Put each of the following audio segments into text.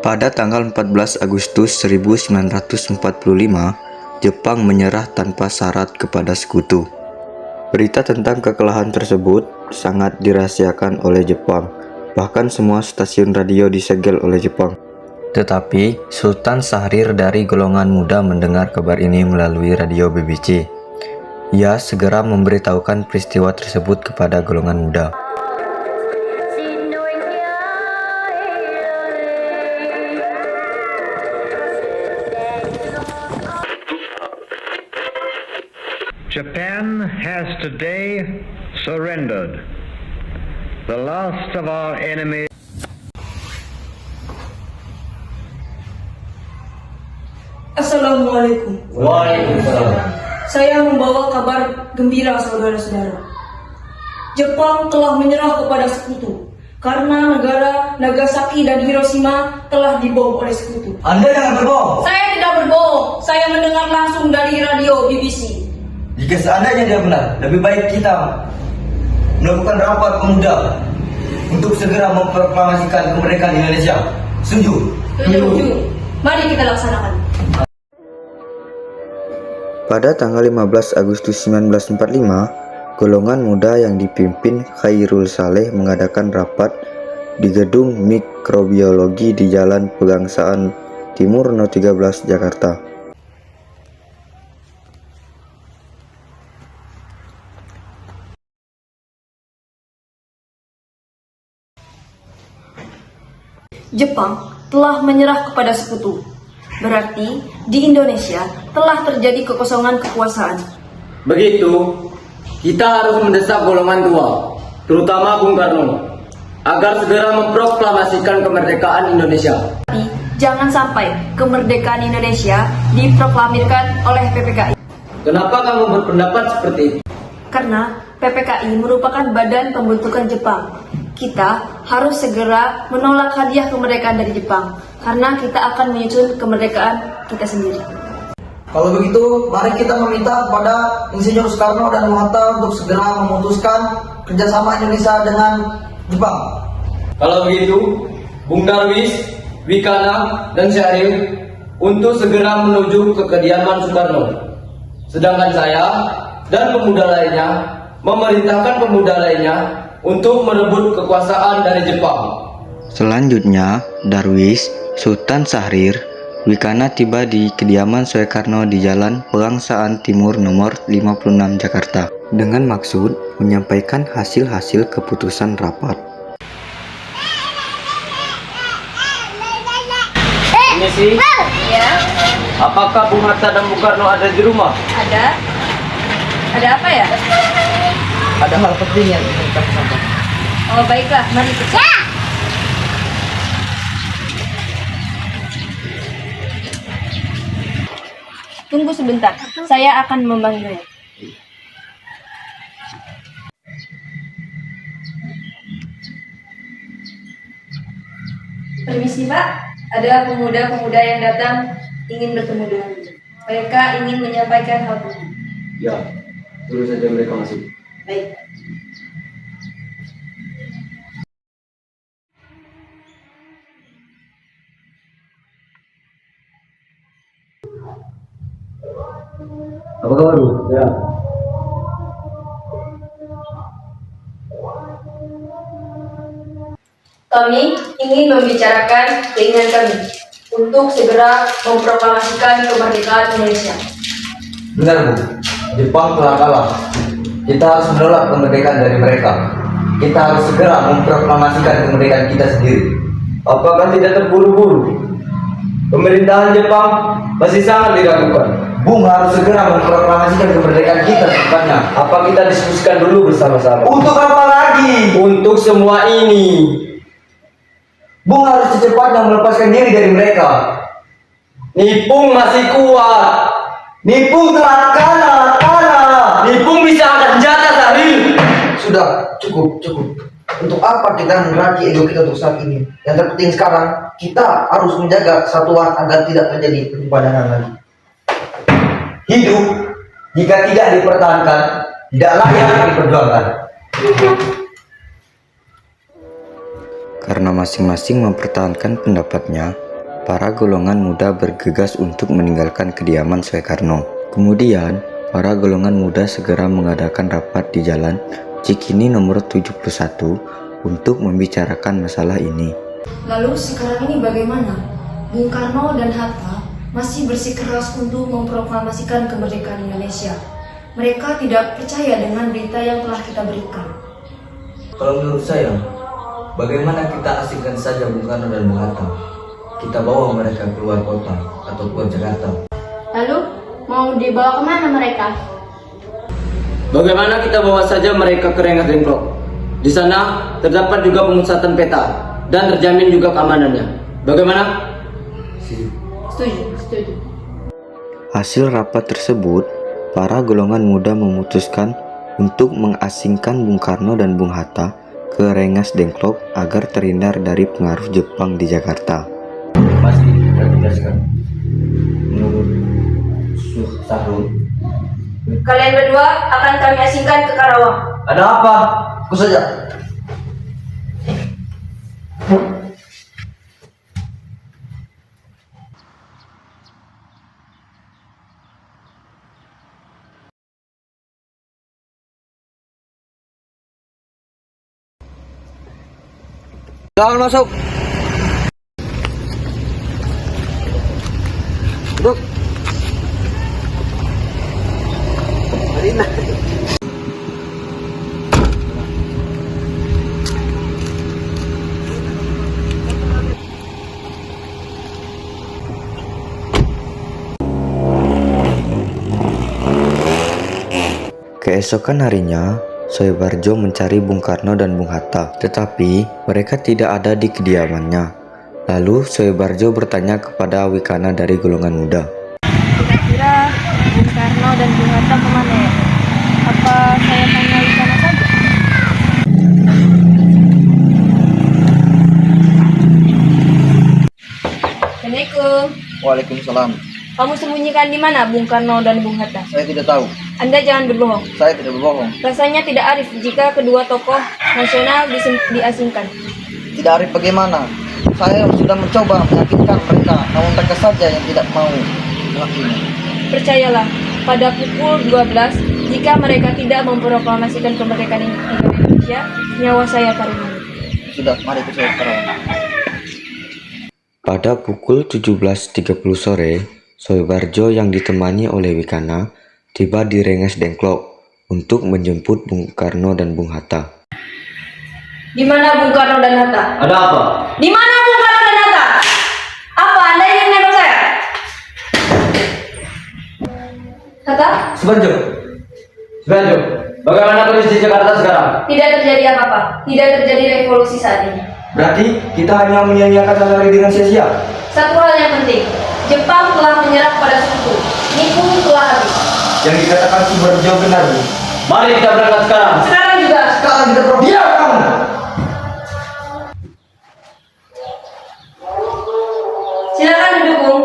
Pada tanggal 14 Agustus 1945, Jepang menyerah tanpa syarat kepada sekutu. Berita tentang kekalahan tersebut sangat dirahasiakan oleh Jepang, bahkan semua stasiun radio disegel oleh Jepang. Tetapi, Sultan Syahrir dari golongan muda mendengar kabar ini melalui radio BBC. Ia segera memberitahukan peristiwa tersebut kepada golongan muda. Japan has today surrendered. The last of our enemies. Assalamualaikum. Waalaikumsalam. Saya membawa kabar gembira saudara-saudara. Jepang telah menyerah kepada sekutu karena negara Nagasaki dan Hiroshima telah dibom oleh sekutu. Anda jangan berbohong. Saya tidak berbohong. Saya mendengar langsung dari radio BBC. Jika seandainya dia benar, lebih baik kita melakukan rapat pemuda untuk segera memproklamasikan kemerdekaan Indonesia. Setuju? Setuju. Mari kita laksanakan. Pada tanggal 15 Agustus 1945, golongan muda yang dipimpin Khairul Saleh mengadakan rapat di gedung mikrobiologi di Jalan Pegangsaan Timur No. 13, Jakarta. Jepang telah menyerah kepada sekutu. Berarti di Indonesia telah terjadi kekosongan kekuasaan. Begitu, kita harus mendesak golongan tua, terutama Bung Karno, agar segera memproklamasikan kemerdekaan Indonesia. Tapi jangan sampai kemerdekaan Indonesia diproklamirkan oleh PPKI. Kenapa kamu berpendapat seperti itu? Karena PPKI merupakan badan pembentukan Jepang. Kita harus segera menolak hadiah kemerdekaan dari Jepang, karena kita akan menyusun kemerdekaan kita sendiri. Kalau begitu, mari kita meminta kepada Insinyur Soekarno dan Bung Hatta untuk segera memutuskan kerjasama Indonesia dengan Jepang. Kalau begitu, Bung Darwis, Wikana, dan Syahrir untuk segera menuju ke kediaman Soekarno. Sedangkan saya dan pemuda lainnya memerintahkan pemuda lainnya untuk merebut kekuasaan dari Jepang. Selanjutnya, Darwis, Sultan Syahrir, Wikana tiba di kediaman Soekarno di Jalan Pegangsaan Timur nomor 56 Jakarta dengan maksud menyampaikan hasil-hasil keputusan rapat. Ini sih, Ya, apakah Bung Hatta dan Bung Karno ada di rumah? ada. Ada apa ya? Ada hal penting yang ingin kami sampaikan. Oh baiklah, mari kita. Tunggu sebentar, saya akan memanggilnya. Permisi Pak, ada pemuda-pemuda yang datang ingin bertemu dengan Anda. Mereka ingin menyampaikan hal penting. Ya, terus saja mereka masuk. Baik. Apa kabar, Bu? Ya. Kami ingin membicarakan keinginan kami untuk segera memproklamasikan kemerdekaan Indonesia. Benar, Bu. Jepang telah kalah. Kita harus menolak kemerdekaan dari mereka. Kita harus segera memproklamasikan kemerdekaan kita sendiri. Apakah tidak terburu-buru? Pemerintahan Jepang masih sangat diragukan. Bung harus segera memproklamasikan kemerdekaan kita secepatnya. Apa kita diskusikan dulu bersama-sama? Untuk apa lagi? Untuk semua ini. Bung harus secepatnya melepaskan diri dari mereka. Nipung masih kuat. Nipung telah kalah. Nipung bisa angkat senjata, Syahrir. Sudah, cukup. Untuk apa kita mengeraki ego kita untuk saat ini? Yang terpenting sekarang, kita harus menjaga kesatuan agar tidak terjadi penyimpangan lagi. Hidup jika tidak dipertahankan, tidak layak diperjuangkan. Karena masing-masing mempertahankan pendapatnya, para golongan muda bergegas untuk meninggalkan kediaman Soekarno. Kemudian, para golongan muda segera mengadakan rapat di Jalan Cikini nomor 71 untuk membicarakan masalah ini. Lalu sekarang ini bagaimana? Bung Karno dan Hatta masih bersikeras untuk memproklamasikan kemerdekaan Indonesia. Mereka tidak percaya dengan berita yang telah kita berikan. Kalau menurut saya, bagaimana kita asingkan saja Bung Karno dan Bung Hatta? Kita bawa mereka keluar kota atau keluar Jakarta. Lalu, mau dibawa kemana mereka? Bagaimana kita bawa saja mereka ke Rengas Dengklok? Di sana terdapat juga pemusatan peta dan terjamin juga keamanannya. Bagaimana? Setuju. Hasil rapat tersebut, para golongan muda memutuskan untuk mengasingkan Bung Karno dan Bung Hatta ke Rengas Dengklok agar terhindar dari pengaruh Jepang di Jakarta. Masih terjelaskan. Menurut Sahrul, Kalian berdua akan kami asingkan ke Karawang. ada apa? Aku saja. Jangan masuk. Duduk. Keesokan harinya, Soebarjo mencari Bung Karno dan Bung Hatta, tetapi mereka tidak ada di kediamannya. Lalu Soebarjo bertanya kepada Wikana dari golongan muda. Kira-kira Bung Karno dan Bung Hatta kemana ya? Apa saya tanya di sana saja? Assalamualaikum. Waalaikumsalam. Kamu sembunyikan di mana Bung Karno dan Bung Hatta? Saya tidak tahu. Anda jangan berbohong. Saya tidak berbohong. Rasanya tidak arif jika kedua tokoh nasional diasingkan. Tidak arif bagaimana? Saya sudah mencoba meyakinkan mereka, namun mereka saja yang tidak mau melakukannya. Percayalah, pada pukul 12, jika mereka tidak memproklamasikan kemerdekaan Indonesia, nyawa saya taruhan. Sudah, mari ke saya sekarang. Pada pukul 17.30 sore, Soebarjo yang ditemani oleh Wikana tiba di Rengas Dengklok untuk menjemput Bung Karno dan Bung Hatta. Di mana Bung Karno dan Hatta? Ada apa? Di mana Bung Karno dan Hatta? Apa Anda ingin menembak saya? Hatta? Sebenarnya, Bagaimana kondisi Jakarta sekarang? Tidak terjadi apa-apa. Tidak terjadi revolusi saat ini. berarti kita hanya menyia-nyiakan satu hari dengan sia-sia. Satu hal yang penting, Jepang telah menyerah pada sekutu. Nipu telah habis. Yang dikatakan Soebarjo benar, Bu. Mari kita berangkat sekarang. Sekarang juga. Sekarang kita diam! Silakan duduk, Bung.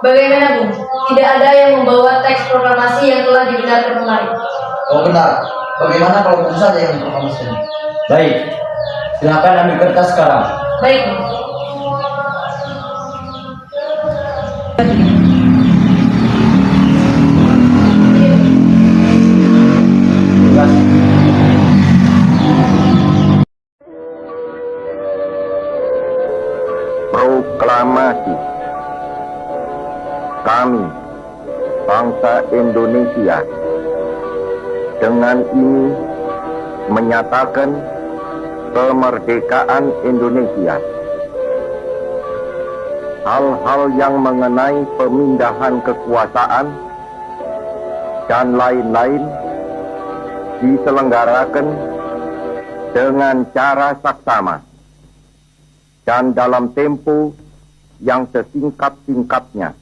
Bagaimana, Bung? Tidak ada yang membawa teks proklamasi yang telah dibenarkan kemarin. Oh benar. Bagaimana kalau bukan saja yang memproklamasikan? Baik. Silakan ambil kertas sekarang. Baik, Bung. Proklamasi. Kami, bangsa Indonesia, dengan ini menyatakan kemerdekaan Indonesia. Hal-hal yang mengenai pemindahan kekuasaan dan lain-lain diselenggarakan dengan cara saksama dan dalam tempo yang sesingkat-singkatnya.